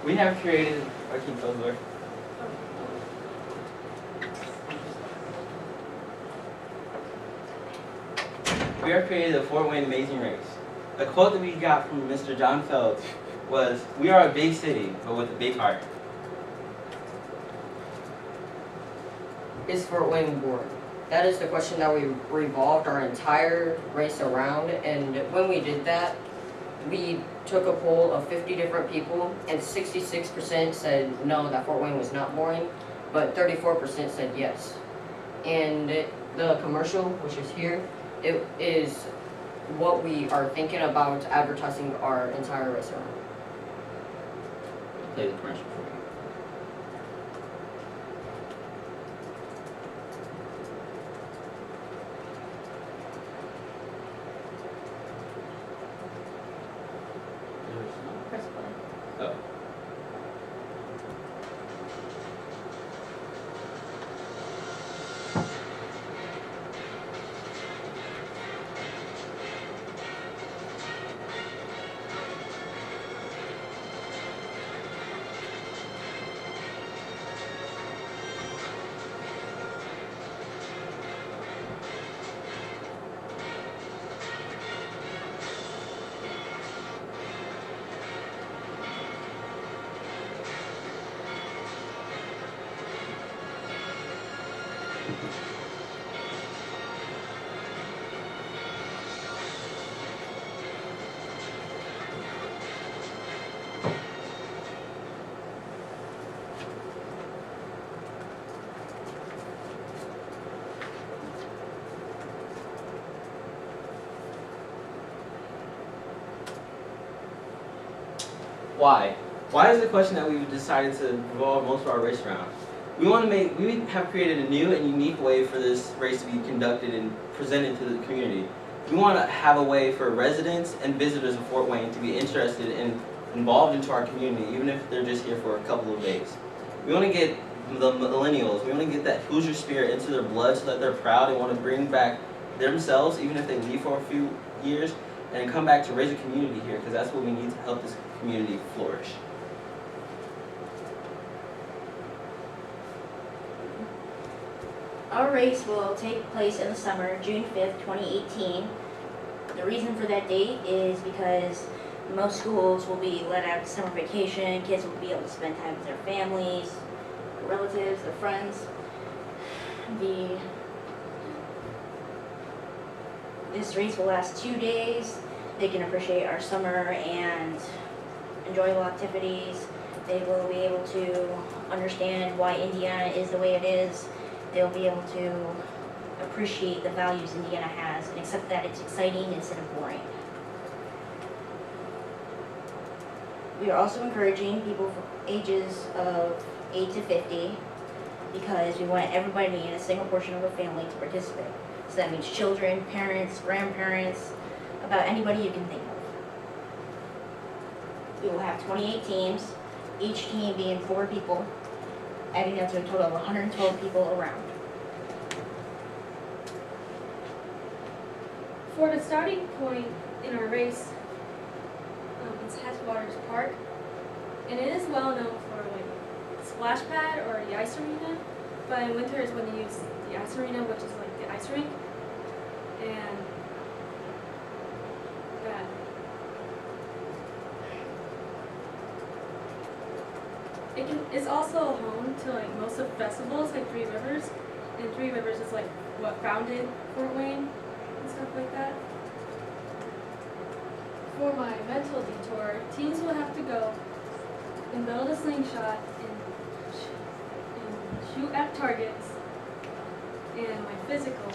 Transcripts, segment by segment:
We have created, I can close the door. We have created a Fort Wayne Amazing Race. A quote that we got from Mr. John Feld was, "We are a big city, but with a big heart." Is Fort Wayne born? That is the question that we revolved our entire race around, and when we did that, we took a poll of 50 different people, and 66% said no, that Fort Wayne was not boring, but 34% said yes. And the commercial, which is here, it is what we are thinking about advertising our entire race around. Play the commercial for you. Press play. Oh. Why? Why is the question that we've decided to revolve most of our race around? We have created a new and unique way for this race to be conducted and presented to the community. We want to have a way for residents and visitors of Fort Wayne to be interested and involved into our community, even if they're just here for a couple of days. We want to get the millennials, we want to get that Hoosier spirit into their blood so that they're proud and want to bring back themselves, even if they leave for a few years, and come back to raise a community here, because that's what we need to help this community flourish. Our race will take place in the summer, June 5th, 2018. The reason for that date is because most schools will be let out to summer vacation, kids will be able to spend time with their families, their relatives, their friends. This race will last 2 days. They can appreciate our summer and enjoyable activities. They will be able to understand why Indiana is the way it is. They'll be able to appreciate the values Indiana has and accept that it's exciting instead of boring. We are also encouraging people from ages of 8 to 50 because we want everybody in a single portion of a family to participate. So that means children, parents, grandparents, about anybody you can think of. We will have 28 teams, each team being 4 people, adding up to a total of 112 people around. For the starting point in our race, it's Headwaters Park, and it is well known for like splash pad or the ice arena. But in winter is when they use the ice arena, which is like the ice rink, and that. It's also home to like most of the festivals, like Three Rivers, and Three Rivers is like what founded Fort Wayne and stuff like that. For my mental detour, teens will have to go and build a slingshot and shoot at targets. And my physical,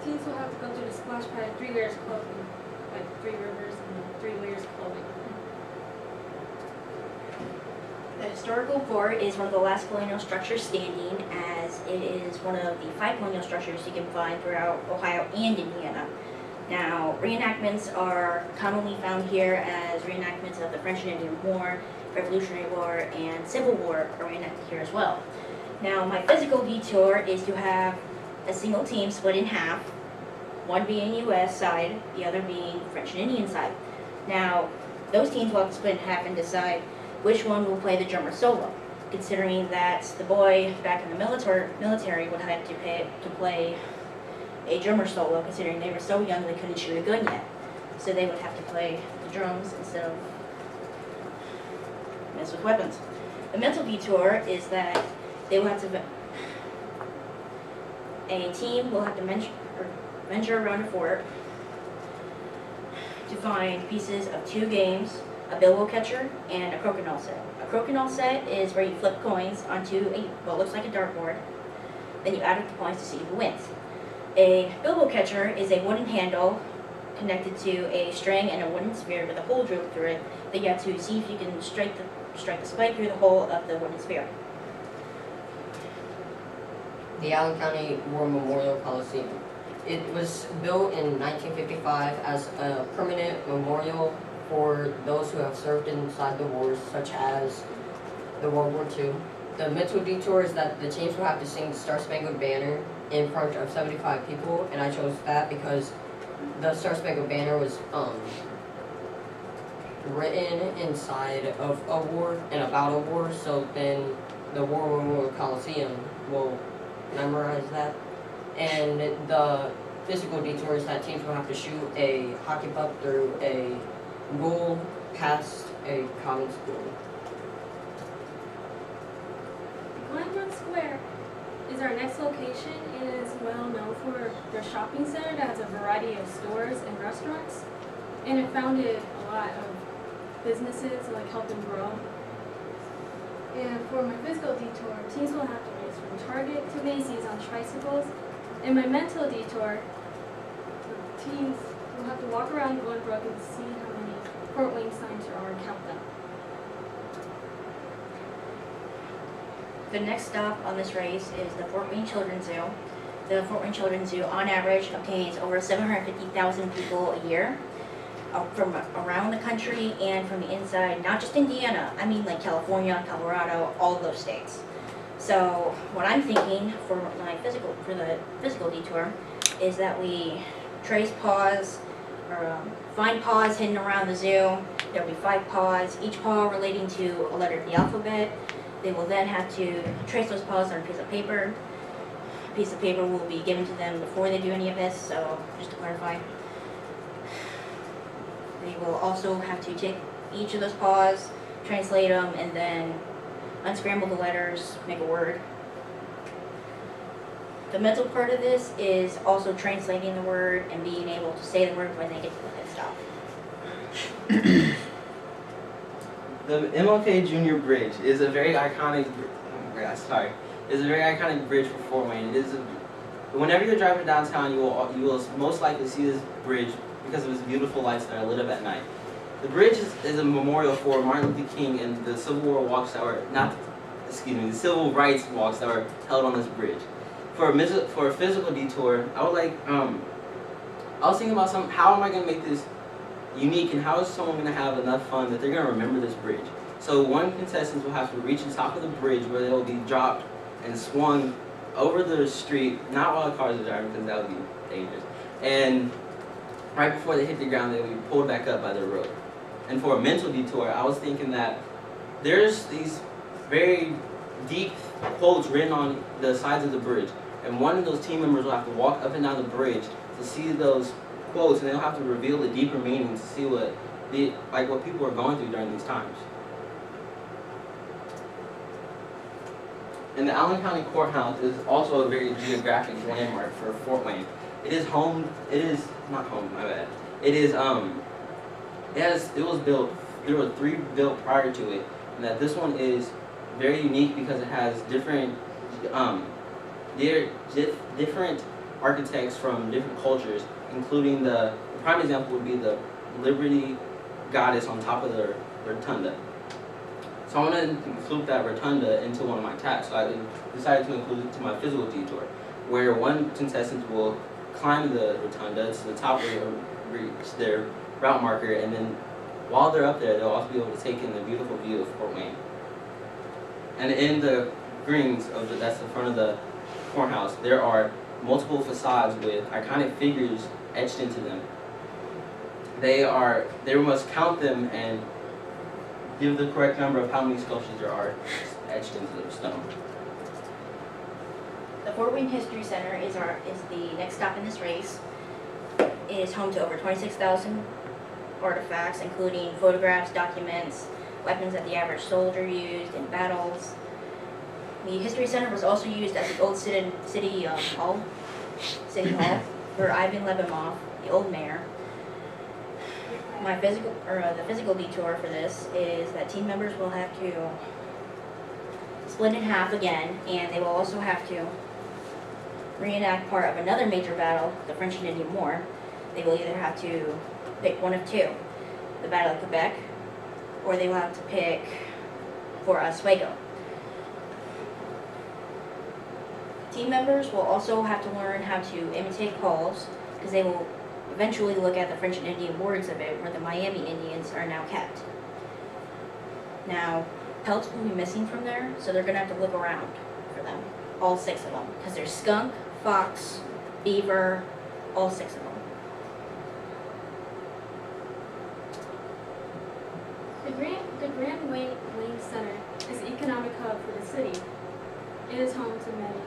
teens will have to go through the splash pad in 3 layers of clothing, like Three Rivers and 3 layers of clothing. The historical fort is one of the last colonial structures standing, as it is one of the 5 colonial structures you can find throughout Ohio and Indiana. Now, reenactments are commonly found here as reenactments of the French and Indian War, Revolutionary War, and Civil War are reenacted here as well. Now, my physical detour is to have a single team split in half, one being U.S. side, the other being French and Indian side. Now, those teams will have to split in half and decide which one will play the drummer solo, considering that the boy back in the military would have to play a drummer solo, considering they were so young they couldn't shoot a gun yet. So they would have to play the drums instead of mess with weapons. The mental detour is that they will have to, a team will have to venture around a fort to find pieces of 2 games, a bilbo catcher, and a crokinole set. A crokinole set is where you flip coins onto what looks like a dartboard, then you add up the points to see who wins. A bilbo catcher is a wooden handle connected to a string and a wooden sphere with a hole drilled through it that you have to see if you can strike the spike through the hole of the wooden sphere. The Allen County War Memorial Coliseum. It was built in 1955 as a permanent memorial for those who have served inside the wars, such as the World War II. The mental detour is that the teams will have to sing the Star Spangled Banner in front of 75 people, and I chose that because the Star Spangled Banner was written inside of a war and about a war, so then the War Memorial Coliseum will memorize that. And the physical detour is that teams will have to shoot a hockey puck through a goal past a common school. Glenbrook Square is our next location. It is well known for their shopping center that has a variety of stores and restaurants, and it founded a lot of businesses to help them grow. And for my physical detour, teams will have to race from Target to Macy's on tricycles. And my mental detour, teams will have to walk around Glenbrook and see how many Fort Wayne signs there are and count them. The next stop on this race is the Fort Wayne Children's Zoo. The Fort Wayne Children's Zoo, on average, obtains over 750,000 people a year from around the country and from the inside, not just Indiana, I mean like California, Colorado, all of those states. So what I'm thinking for the physical detour is that we trace paws or find paws hidden around the zoo. There'll be 5 paws, each paw relating to a letter of the alphabet. They will then have to trace those paws on a piece of paper. A piece of paper will be given to them before they do any of this, so just to clarify. They will also have to take each of those paws, translate them, and then unscramble the letters, make a word. The mental part of this is also translating the word and being able to say the word when they get to the pit stop. The MLK Junior Bridge is a very iconic. Is a very iconic bridge for Fort Wayne. It is. Whenever you're driving downtown, you will most likely see this bridge because of its beautiful lights that are lit up at night. The bridge is a memorial for Martin Luther King and the Civil War walks that were the civil rights walks that were held on this bridge. For a physical detour, I was thinking about how am I going to make this unique and how is someone going to have enough fun that they're going to remember this bridge. So one contestant will have to reach the top of the bridge where they will be dropped and swung over the street, not while the cars are driving because that would be dangerous. And right before they hit the ground, they will be pulled back up by the rope. And for a mental detour, I was thinking that there's these very deep quotes written on the sides of the bridge. And one of those team members will have to walk up and down the bridge to see those quotes, and they'll have to reveal the deeper meaning to see what people are going through during these times. And the Allen County Courthouse is also a very geographic landmark for Fort Wayne. It is not home, my bad. It was built, there were 3 built prior to it, and that this one is very unique because it has different architects from different cultures, including the prime example would be the Liberty goddess on top of the rotunda. So I want to include that rotunda into one of my tasks, so I decided to include it to my physical detour, where one contestant will climb the rotunda to the top where they'll reach their route marker, and then while they're up there, they'll also be able to take in the beautiful view of Fort Wayne. And in the greens that's the front of the courthouse, there are multiple facades with iconic figures etched into them. they must count them and give the correct number of how many sculptures there are etched into the stone. The Fort Wayne History Center is the next stop in this race. It is home to over 26,000 artifacts, including photographs, documents, weapons that the average soldier used in battles. The History Center was also used as the old city hall for Ivan Levimov, the old mayor. The physical detour for this is that team members will have to split in half again, and they will also have to reenact part of another major battle, the French and Indian War. They will either have to pick one of two, the Battle of Quebec, or they will have to pick for Oswego. Team members will also have to learn how to imitate calls, because they will eventually look at the French and Indian War exhibit where the Miami Indians are now kept. Now, pelts will be missing from there, so they're going to have to look around for them, all 6 of them, because there's skunk, fox, beaver, all 6 of them. The Grand Wayne Center is the economic hub for the city. It is home to many